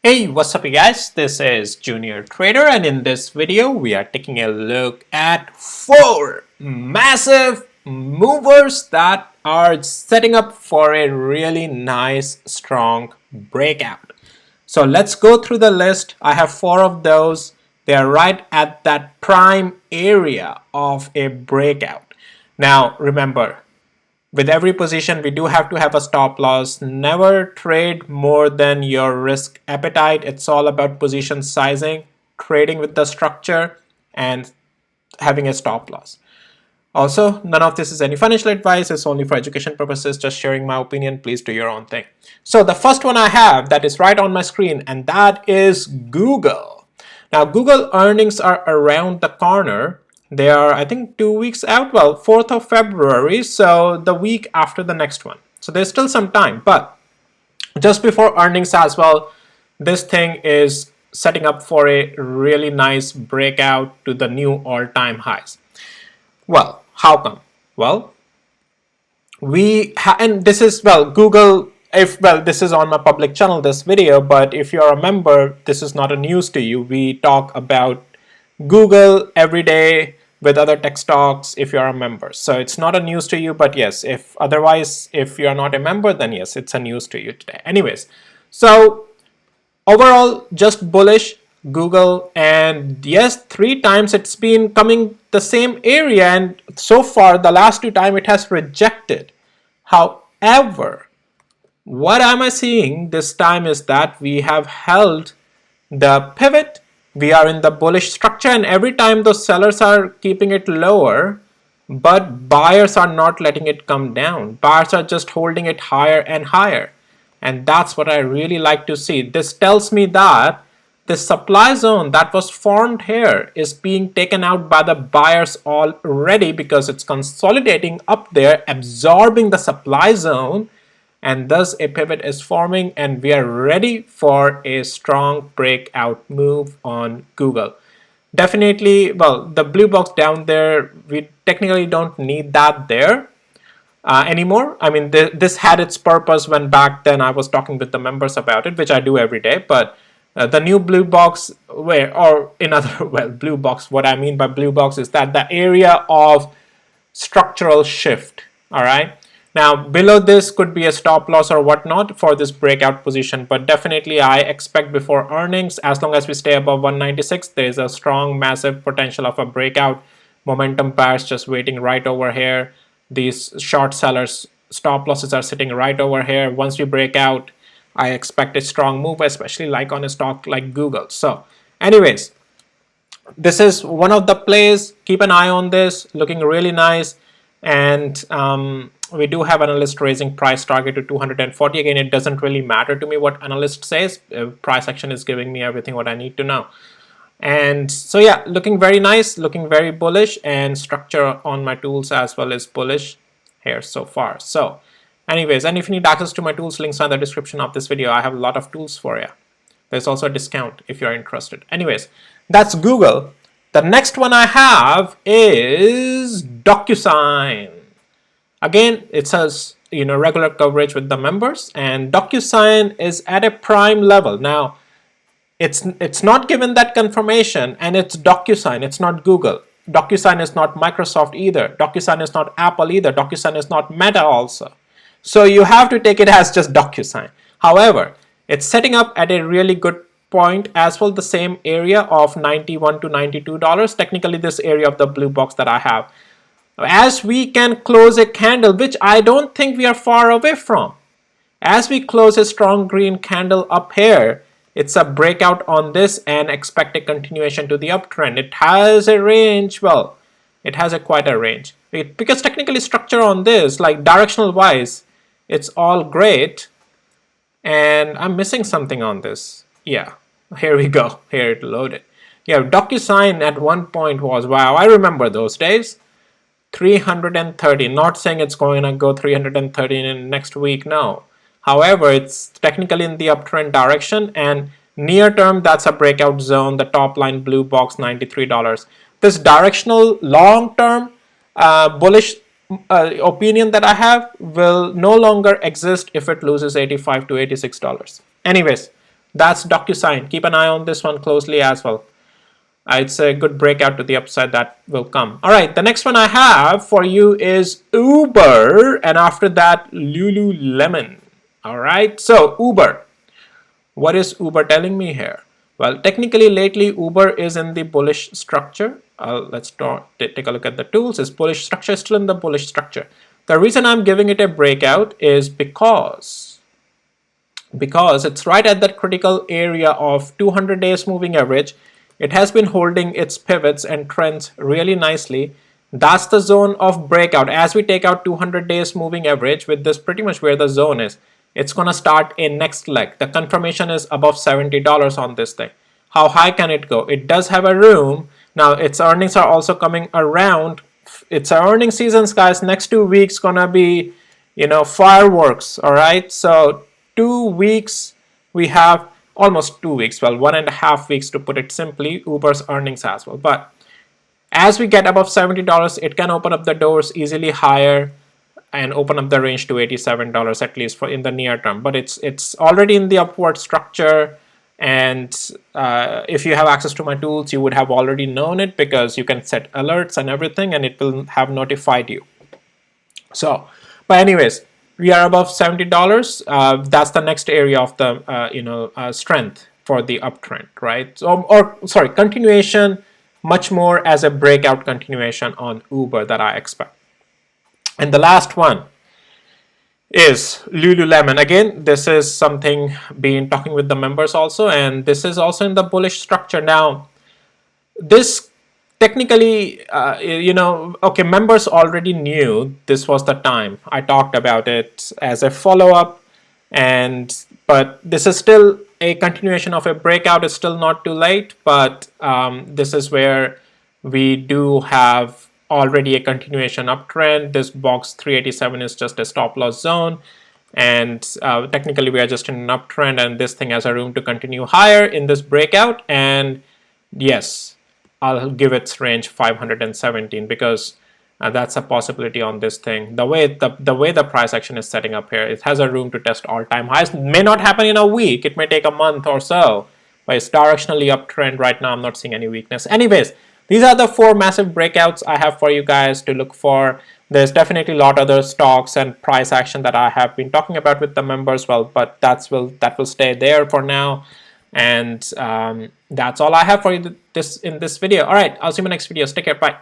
Hey, what's up you guys? This is Junior Trader, and in this video we are taking a look at 4 massive movers that are setting up for a really nice strong breakout. So let's go through the list. I have 4 of those. They are right at that prime area of a breakout. Now remember, with every position, we do have to have a stop loss. Never trade more than your risk appetite. It's all about position sizing, trading with the structure, and having a stop loss. Also, none of this is any financial advice. It's only for education purposes, just sharing my opinion. Please do your own thing. So the first one I have that is right on my screen, and that is Google. Now, Google earnings are around the corner. They are, I think, 2 weeks out. Well, 4th of February, so the week after the next one. So there's still some time, but just before earnings as well, this thing is setting up for a really nice breakout to the new all-time highs. Well, how come? Well, and this is, well, Google, this is on my public channel, this video, but if you're a member, this is not a news to you. We talk about Google every day with other tech stocks if you're a member. So it's not a news to you, but yes, if you're not a member, then yes, it's a news to you today. Anyways, so overall, just bullish Google, and yes, 3 times it's been coming the same area, and so far the last 2 times it has rejected. However, what am I seeing this time is that we have held the pivot. We are in the bullish structure, and every time those sellers are keeping it lower, but buyers are not letting it come down. Buyers are just holding it higher and higher. And that's what I really like to see. This tells me that the supply zone that was formed here is being taken out by the buyers already, because it's consolidating up there, absorbing the supply zone, and thus a pivot is forming, and we are ready for a strong breakout move on Google. Definitely, well, the blue box down there, we technically don't need that there anymore. I mean, this had its purpose when back then I was talking with the members about it, which I do every day, but the new blue box, blue box, what I mean by blue box is that the area of structural shift, all right? Now, below this could be a stop loss or whatnot for this breakout position, but definitely I expect before earnings, as long as we stay above 196, there is a strong, massive potential of a breakout. Momentum pairs just waiting right over here. These short sellers stop losses are sitting right over here. Once we break out, I expect a strong move, especially like on a stock like Google. So anyways, this is one of the plays. Keep an eye on this, looking really nice. And we do have analyst raising price target to 240. Again, it doesn't really matter to me what analyst says. Price action is giving me everything what I need to know. And so yeah, looking very nice, looking very bullish, and structure on my tools as well is bullish here so far. So anyways, and if you need access to my tools, links are in the description of this video. I have a lot of tools for you. There's also a discount if you're interested. Anyways, that's Google. The next one I have is Docusign. Again, it says, regular coverage with the members, and Docusign is at a prime level. Now, it's not given that confirmation, and it's Docusign, it's not Google. Docusign is not Microsoft either. Docusign is not Apple either. Docusign is not Meta also. So you have to take it as just Docusign. However, it's setting up at a really good point as well, the same area of $91 to $92. Technically, this area of the blue box that I have. As we can close a candle, which I don't think we are far away from. As we close a strong green candle up here, it's a breakout on this and expect a continuation to the uptrend. It has a range, well, it has quite a range. Because technically structure on this, like directional wise, it's all great. And I'm missing something on this. Yeah, here we go. Here it loaded. Yeah, Docusign at one point was, wow, I remember those days. 330, not saying it's going to go 330 in next week, no. However, it's technically in the uptrend direction, and near term, that's a breakout zone, the top line blue box, $93. This directional long term bullish opinion that I have will no longer exist if it loses $85 to $86. Anyways, That's Docusign. Keep an eye on this one closely as well. It's a good breakout to the upside that will come. All right, the next one I have for you is Uber, and after that, Lululemon. All right, so Uber. What is Uber telling me here? Well, technically, lately, Uber is in the bullish structure. Let's take a look at the tools. Is bullish structure still in the bullish structure? The reason I'm giving it a breakout is because it's right at that critical area of 200 days moving average. It has been holding its pivots and trends really nicely. That's the zone of breakout. As we take out 200 days moving average, with this pretty much where the zone is, it's going to start a next leg. The confirmation is above $70 on this thing. How high can it go? It does have a room. Now its earnings are also coming around. It's a earnings season, guys. Next 2 weeks gonna be, fireworks. All right, so 2 weeks, we have almost 2 weeks, well, 1.5 weeks to put it simply, Uber's earnings as well. But as we get above $70, it can open up the doors easily higher and open up the range to $87 at least for in the near term. But it's already in the upward structure, and if you have access to my tools, you would have already known it because you can set alerts and everything, and it will have notified you. So, but anyways, we are above $70. That's the next area of the strength for the uptrend, right? So, or sorry, continuation, much more as a breakout continuation on Uber that I expect. And the last one is Lululemon. Again, this is something been talking with the members also, and this is also in the bullish structure. Now, this technically, okay, members already knew this was the time. I talked about it as a follow-up, but this is still a continuation of a breakout. It's still not too late, but this is where we do have already a continuation uptrend. This box 387 is just a stop loss zone, and technically we are just in an uptrend, and this thing has a room to continue higher in this breakout. And yes, I'll give its range 517 because that's a possibility on this thing. The way the price action is setting up here, it has a room to test all-time highs. May not happen in a week. It may take a month or so, but it's directionally uptrend right now. I'm not seeing any weakness. Anyways, these are the 4 massive breakouts I have for you guys to look for. There's definitely a lot of other stocks and price action that I have been talking about with the members, well, but that will stay there for now. And that's all I have for you in this video. All right, I'll see you in my next video. Take care. Bye.